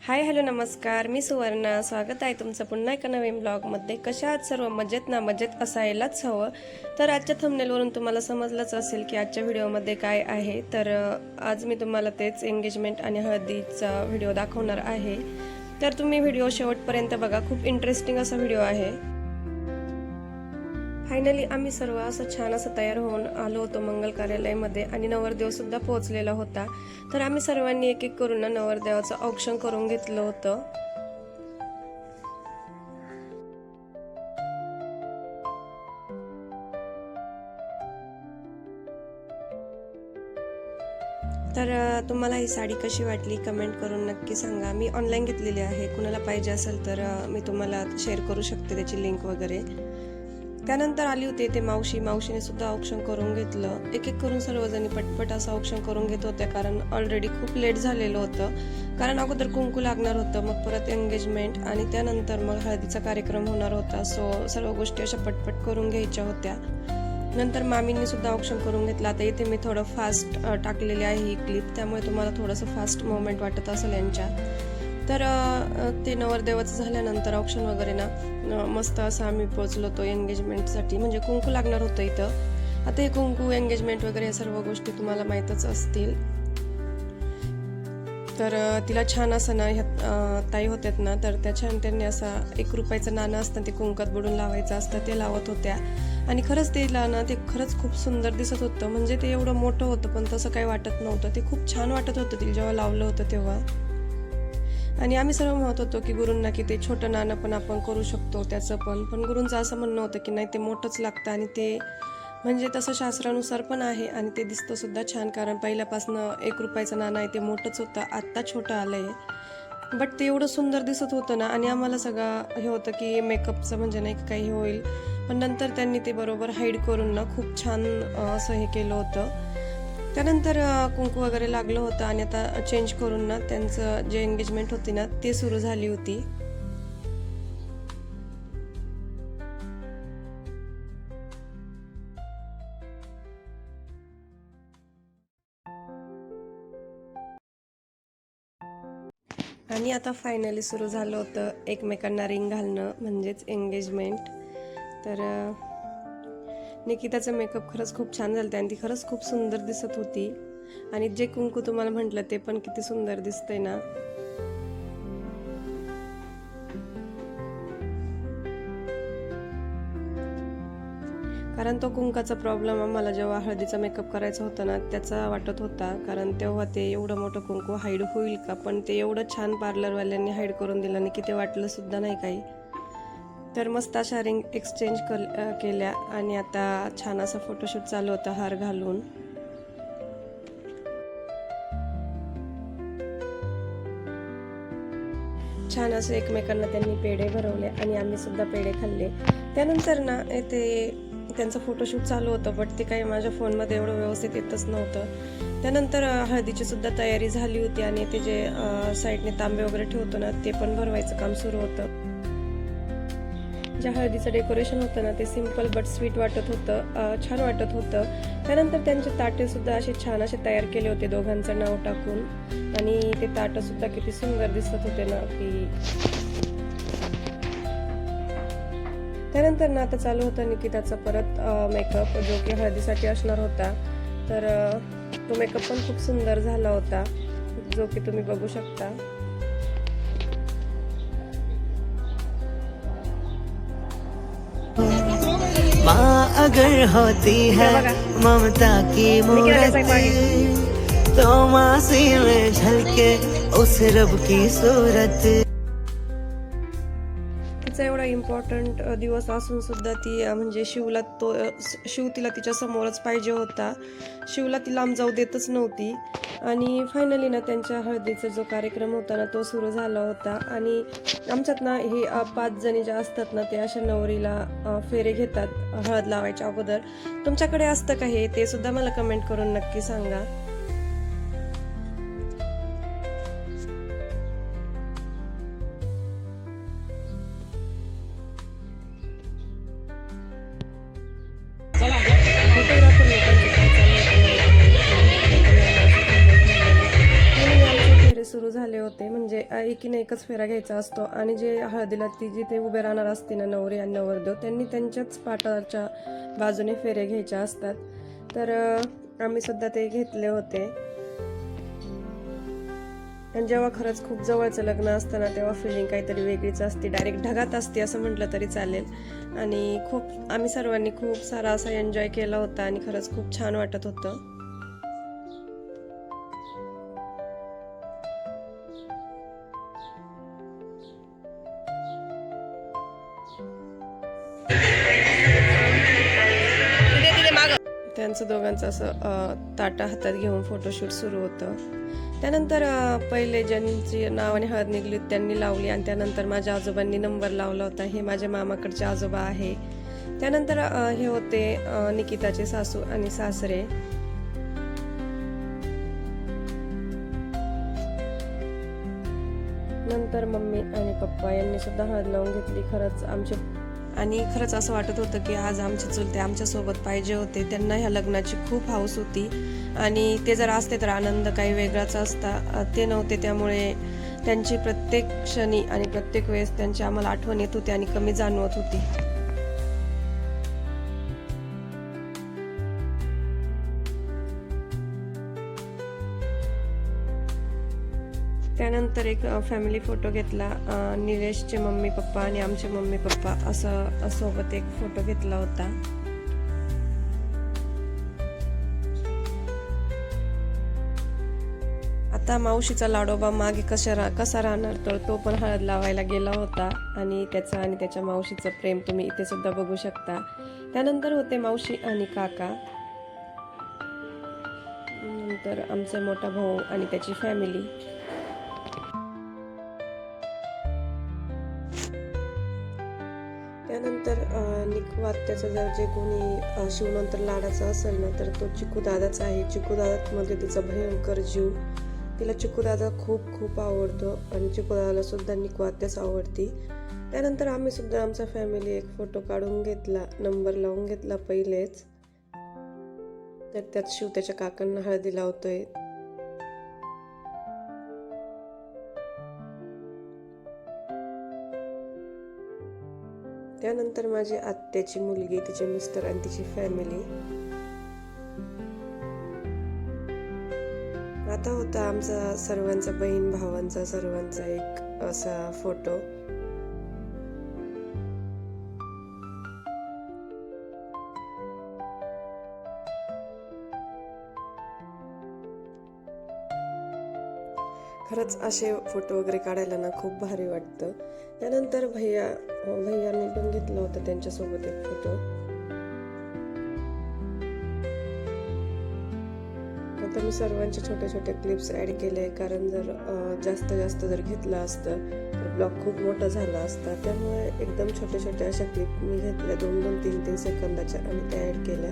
Hi hello नमस्कार, मी सुवर्णा. स्वागत आहे तुमचं पुन्हा एका नवीन ब्लॉगमध्ये. कशा आहात सर्व? मजेत ना? मजेत असायलाच हवं. तर आजच्या थंबनेलवरून तुम्हाला समजलंच असेल की आजच्या व्हिडिओमध्ये काय आहे. तर आज मी तुम्हाला तेच एंगेजमेंट आणि हळदीचा व्हिडिओ दाखवणार आहे. तर तुम्ही व्हिडिओ शेवटपर्यंत बघा, खूप इंटरेस्टिंग असा व्हिडिओ आहे. फायनली आम्ही सर्व असं छान असं तयार होऊन आलो होतो मंगल कार्यालयामध्ये आणि नवरदेव सुद्धा पोहोचलेला होता. तर आम्ही सर्वांनी एक एक करून नवरदेवाचं औक्षण करून घेतलं होतं. तर तुम्हाला ही साडी कशी वाटली कमेंट करून नक्की सांगा. मी ऑनलाईन घेतलेली आहे, कुणाला पाहिजे असेल तर मी तुम्हाला शेअर करू शकते त्याची लिंक वगैरे. त्यानंतर आली होती ते मावशीने सुद्धा औक्षण करून घेतलं. एक एक करून सर्वजणी पटपट असं औक्षण करून घेत होत्या, कारण ऑलरेडी खूप लेट झालेलं होतं. कारण अगोदर कुंकू लागणार होतं, मग परत एंगेजमेंट आणि त्यानंतर मग हळदीचा कार्यक्रम होणार होता. सो सर्व गोष्टी अशा पटपट करून घ्यायच्या होत्या. नंतर मामींनी सुद्धा औक्षण करून घेतलं. आता इथे मी थोडं फास्ट टाकलेली आहे ही क्लिप, त्यामुळे तुम्हाला थोडंसं फास्ट मुवमेंट वाटत असेल यांच्या. तर ते नवरदेवाचं झाल्यानंतर औक्षण वगैरे ना मस्त असं आम्ही पोहोचलो होतो एंगेजमेंटसाठी. म्हणजे कुंकू लागणार होतं इथं. आता हे कुंकू एंगेजमेंट वगैरे या सर्व गोष्टी तुम्हाला माहीतच असतील. तर तिला छान असं ना ह्या ताई होत्यात ना, तर त्या छान त्यांनी असा 1 रुपयाचं नाणं असतं ते कुंकात बुडून लावायचं असतं, ते लावत होत्या. आणि खरंच तिला ना ते खरंच खूप सुंदर दिसत होतं. म्हणजे ते एवढं मोठं होतं पण तसं काही वाटत नव्हतं. ते खूप छान वाटत होतं तिला जेव्हा लावलं होतं तेव्हा. आणि आम्ही सर्व म्हणत होतो की गुरूंना की ते छोटं नाणं पण आपण करू शकतो त्याचं पण गुरूंचं असं म्हणणं होतं की नाही, ते मोठंच लागतं. आणि ते म्हणजे तसं शास्त्रानुसार पण आहे आणि ते दिसतं सुद्धा छान, कारण पहिल्यापासनं 1 रुपयाचं नाणं आहे ते मोठंच होतं, आत्ता छोटं आलं आहे. बट ते एवढं सुंदर दिसत होतं ना. आणि आम्हाला सगळं हे होतं की मेकअपचं म्हणजे नाही काही होईल, पण नंतर त्यांनी ते बरोबर हाईड करून ना खूप छान असं हे केलं होतं. त्यानंतर कुंकू वगैरे लागलं होतं आणि आता चेंज करून ना त्यांचं जे एंगेजमेंट होती ना ते सुरू झाली होती. आणि आता फायनली सुरू झालं होतं एकमेकांना रिंग घालणं, म्हणजेच एंगेजमेंट. तर निकिताचं मेकअप खरंच खूप छान झालं आणि ती खरंच खूप सुंदर दिसत होती. आणि जे कुंकू तुम्हाला म्हटलं ते पण किती सुंदर दिसतंय ना. कारण तो कुंकाचा प्रॉब्लेम आम्हाला जेव्हा हळदीचा मेकअप करायचा होता ना त्याचा वाटत होता, कारण तेव्हा ते एवढं मोठं कुंकू हाईड होईल का. पण ते एवढं छान पार्लरवाल्यांनी हाईड करून दिलं आणि की ते वाटलं सुद्धा नाही काही. तर मस्त अशा रिंग एक्सचेंज केल्या आणि आता छान असा फोटोशूट चालू होता हार घालून. छान असं एकमेकांना त्यांनी पेढे भरवले आणि आम्ही सुद्धा पेढे खाल्ले. त्यानंतर ना ते त्यांचं फोटोशूट चालू होतं, बट ते काही माझ्या फोनमध्ये एवढं व्यवस्थित येतच नव्हतं. त्यानंतर हळदीची सुद्धा तयारी झाली होती आणि ते जे साईडने तांबे वगैरे ठेवतो ना ते पण भरवायचं काम सुरू होतं. ज्या हळदीचं डेकोरेशन होतं ना ते सिम्पल बट स्वीट वाटत होतं, छान वाटत होतं. त्यानंतर त्यांचे ताटे सुद्धा असे छान असे तयार केले होते दोघांचं नाव टाकून. आणि ते ताटं सुद्धा किती सुंदर दिसत होते ना की. त्यानंतर ना आता चालू होता निकिताचा परत मेकअप, जो की हळदीसाठी असणार होता. तर तो मेकअप पण खूप सुंदर झाला होता, जो की तुम्ही बघू शकता. माँ अगर होती है ममता की मूर्त, तो मासी में झलके उस रब की सूरत. तिचा एवढा इम्पॉर्टंट दिवस असून सुद्धा ती म्हणजे शिव तिला तिच्या समोरच पाहिजे होता. शिवला ती लांब जाऊ देतच नव्हती. आणि फायनली ना त्यांच्या हळदीचा जो कार्यक्रम होता ना तो सुरू झाला होता. आणि आमच्यात ना हे 5 जणी ज्या असतात ना ते अशा नवरीला फेरे घेतात हळद लावायच्या अगोदर. तुमच्याकडे असतं का हे? ते सुद्धा मला कमेंट करून नक्की सांगा. फोटोग्राफर लोकांचे काय चालू होतं चालू झाले होते. म्हणजे एकीने एकच फेरा घ्यायचा असतो आणि जे हळदीला ती जिथे उभे राहणार असते ना नवरी आणि नवरदेव, त्यांनी त्यांच्याच पाटाच्या बाजूने फेरे घ्यायचे असतात. तर आम्ही सुद्धा ते घेतले होते. आणि जेव्हा खरंच खूप जवळचं लग्न असतं ना तेव्हा फिलिंग काहीतरी वेगळीच असते, डायरेक्ट ढगात असते असं म्हटलं तरी चालेल. आणि आम्ही सर्वांनी खूप सारा असा एन्जॉय केला होता आणि खरंच खूप छान वाटत होतं. त्यांचं दोघांचं असं ताटा हातात घेऊन फोटोशूट सुरू होतं. त्यानंतर पहिले ज्यांची नावाने हळद निघली त्यांनी लावली आणि त्यानंतर माझ्या आजोबांनी नंबर लावला होता. हे माझ्या मामाकडचे आजोबा आहे. त्यानंतर हे होते निकिताचे सासू आणि सासरे. नंतर मम्मी आणि पप्पा यांनी सुद्धा हळद लावून घेतली. खरंच असं वाटत होतं की आज आमचे चुलते आमच्या सोबत पाहिजे होते. त्यांना ह्या लग्नाची खूप हौस होती आणि ते जर असते तर आनंद काही वेगळाच असता. ते नव्हते, त्यामुळे त्यांची प्रत्येक क्षणी आणि प्रत्येक वेळेस त्यांची आम्हाला आठवण येत होती आणि कमी जाणवत होती. त्यानंतर एक फॅमिली फोटो घेतला. निलेशचे मम्मी पप्पा आणि आमचे मम्मी पप्पा असं सोबत एक फोटो घेतला होता. आता मावशीचा लाडोबा मागे कसा राहणार, तर तो पण हळद लावायला गेला होता आणि त्याचं आणि त्याच्या मावशीचं प्रेम तुम्ही इथे सुद्धा बघू शकता. त्यानंतर होते मावशी आणि काका. नंतर आमचा मोठा भाऊ आणि त्याची फॅमिली. त्यानंतर निकवात्याचा जर जे कोणी शिवनंतर लाडाचा असेल ना तर तो चिकू दादाचा आहे. चिकू दादामध्ये तिचा भयंकर जीव. तिला चिकू दादा खूप खूप आवडतो आणि चिकू दादाला सुद्धा निकवात्याच आवडती. त्यानंतर आम्ही सुद्धा आमचा फॅमिली एक फोटो काढून घेतला, नंबर लावून घेतला पहिलेच. तर त्यात शिव त्याच्या काकांना हळदी लावतोय. त्यानंतर माझी आत्याची मुलगी, तिचे मिस्टर आणि तिची फॅमिली. आता होता आमचा सर्वांचा, बहीण भावांचा सर्वांचा एक असा फोटो. खरंच असे फोटो वगैरे काढायला ना खूप भारी वाटतं. त्यानंतर भैयाने पण घेतला होता त्यांच्यासोबत एक फोटो. आता मी सर्वांचे छोटे छोटे क्लिप्स ऍड केले, कारण जर जास्त जर घेतलं असतं तर ब्लॉग खूप मोठा झाला असता. त्यामुळे एकदम छोटे छोटे अशा क्लिप मी घेतल्या 2-2, 3-3 सेकंदाच्या आणि त्या ऍड केल्या.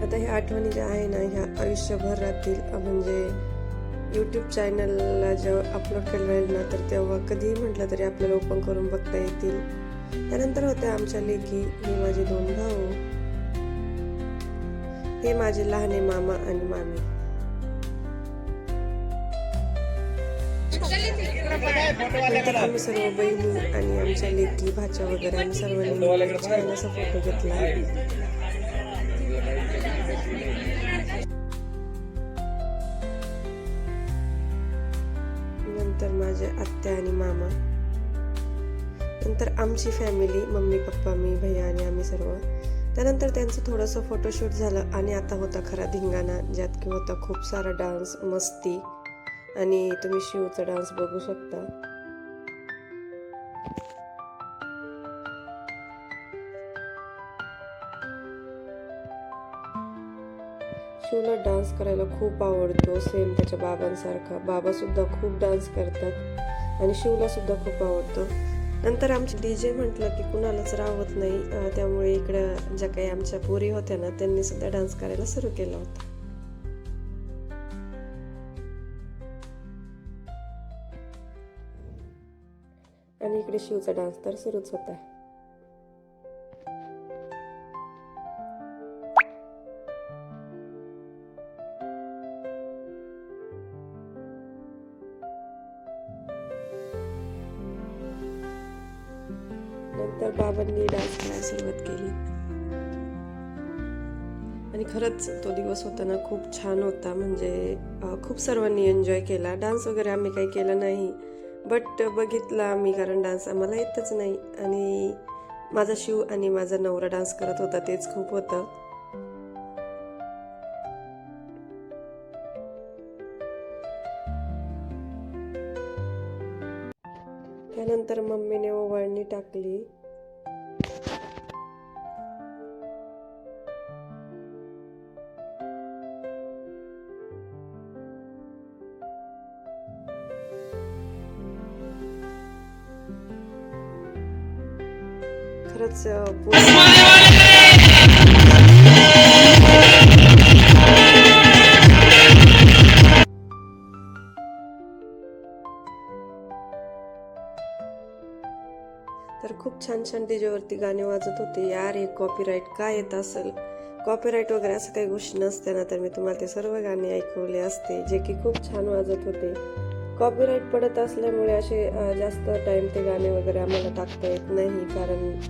आता ह्या आठवणी ज्या आहे ना ह्या आयुष्यभर राहतील. म्हणजे यूट्यूब चॅनलला जेव्हा अपलोड केलं जाईल ना तर तेव्हा कधीही म्हटलं तरी आपल्याला ओपन करून बघता येतील. त्यानंतर होत्या आमच्या लेकी. हे माझे 2 भाऊ. हे माझे लहाने मामा आणि मामी. नंतर आम्ही सर्व बहिणी आणि आमच्या लेकी भाच्या वगैरे आम्ही सर्वांनी छान असा फोटो घेतला. नंतर माझे आत्या आणि मामा. नंतर आमची फॅमिली, मम्मी पप्पा मी भैया आणि आम्ही सर्व. त्यानंतर त्यांचं थोडंसं फोटोशूट झालं आणि आता होता खरा धिंगाणा, ज्यात की होता खूप सारा डान्स, मस्ती आणि तुम्ही शिवचा डान्स बघू शकता. शिवला डान्स करायला खूप आवडतो, सेम त्याच्या बाबांसारखा. बाबा सुद्धा खूप डान्स करतात आणि शिवला सुद्धा खूप आवडतो. नंतर आमची डीजे म्हटलं की कुणालाच राहत नाही, त्यामुळे इकडं ज्या काही आमच्या पोरी होत्या ना त्यांनी सुद्धा डान्स करायला सुरू केला होता. आणि इकडे शिवचा डान्स तर सुरूच होता. त्यानंतर बाबांनी डान्स करायला सुरुवात केली आणि खरंच तो दिवस होता ना खूप छान होता. म्हणजे खूप सर्वांनी एन्जॉय केला. डान्स वगैरे आम्ही काही केला नाही, बट बघितला आम्ही, कारण डान्स आम्हाला येतच नाही. आणि माझा शिव आणि माझा नवरा डान्स करत होता, तेच खूप होतं. त्यानंतर मम्मीने ओवाळणी टाकली. खरंच तर खूप छान छान त्याच्यावरती गाणे वाजत होते. यार हे कॉपीराईट काय येत असेल, कॉपीराईट वगैरे असं काही गोष्टी नसते ना, तर मी तुम्हाला ते सर्व गाणे ऐकवले असते जे की खूप छान वाजत होते. कॉपीराईट पडत असल्यामुळे असे जास्त टाइम ते गाणे वगैरे आम्हाला टाकता येत नाही, कारण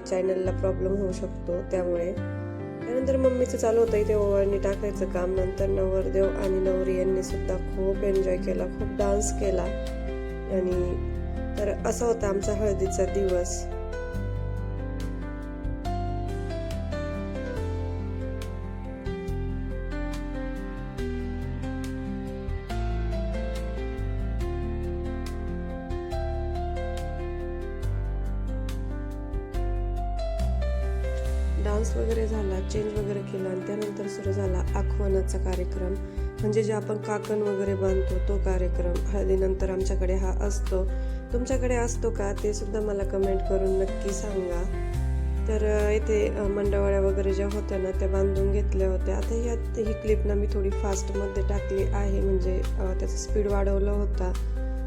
चॅनलला प्रॉब्लेम होऊ शकतो. त्यामुळे त्यानंतर मम्मीचं चालू होतं इथे ओवाळणी टाकायचं काम. नंतर नवरदेव आणि नवरी यांनी सुद्धा खूप एन्जॉय केला, खूप डान्स केला. आणि तर असा होता आमचा हळदीचा दिवस. डान्स वगैरे झाला, चेंज वगैरे केला आणि त्यानंतर सुरू झाला आखवनाचा कार्यक्रम. म्हणजे जे आपण काकण वगैरे बांधतो तो कार्यक्रम हळदीनंतर आमच्याकडे हा असतो. तुमच्याकडे असतो का ते सुद्धा मला कमेंट करून नक्की सांगा. तर इथे मंडवळ्या वगैरे ज्या होत्या ना त्या बांधून घेतल्या होत्या. आता ही क्लिप ना मी थोडी फास्टमध्ये टाकली आहे, म्हणजे त्याचा स्पीड वाढवला होता,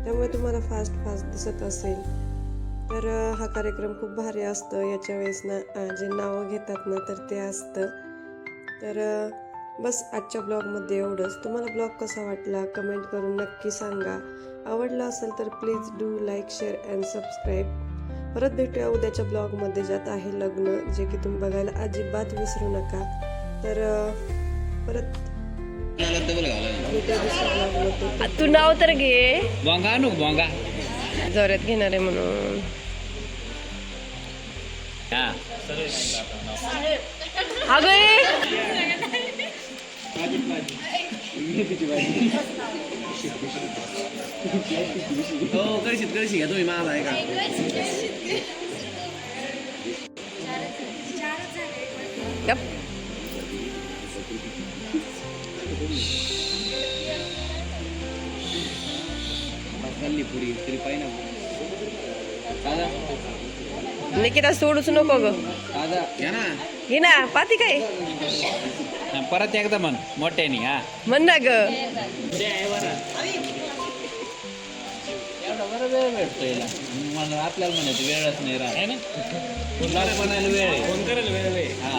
त्यामुळे तुम्हाला फास्ट दिसत असेल. तर हा कार्यक्रम खूप भारी असतो. याच्या वेळेस ना जे नावं घेतात ना तर ते असतं. तर बस आजच्या ब्लॉगमध्ये एवढंच. तुम्हाला ब्लॉग कसा वाटला कमेंट करून नक्की सांगा. आवडला असेल तर please do like, share and subscribe. परत भेटूया उद्याच्या ब्लॉगमध्ये, ज्यात आहे लग्न, जे की तुम्ही बघायला अजिबात विसरू नका. तर परत तू नाव तर घे, जोरात घेणार आहे म्हणून. कळशी घ्या तुम्ही मला आहे का? पुरी तरी पाहिजे ना. निकिता सोडूच नको ग, घे ना पाती काय परत एकदा म्हण मोठ्यानी. हा म्हण ना ग. एवढा बरं वेळ भेटतो याला, मला आपल्याला म्हणायचं वेळच नाही राहत ना, तुला बनायला वेळ आहे, फोन करायला वेळ आहे. हा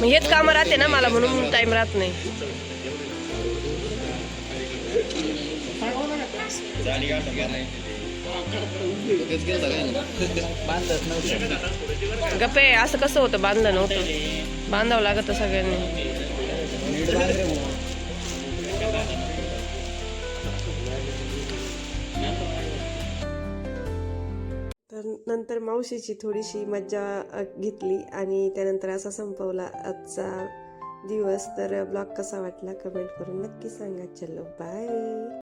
मग हेच कामं राहते ना मला, म्हणून टाइम राहत नाही. बांधत नव्हतं. गप्पे असं कसं होतं, बांधलं नव्हतं, बांधावं लागत सगळ्यांनी. तर नंतर मावशीची थोडीशी मज्जा घेतली आणि त्यानंतर असा संपवला आजचा दिवस. तर ब्लॉग कसा वाटला कमेंट करून नक्की सांगा. चलो बाय.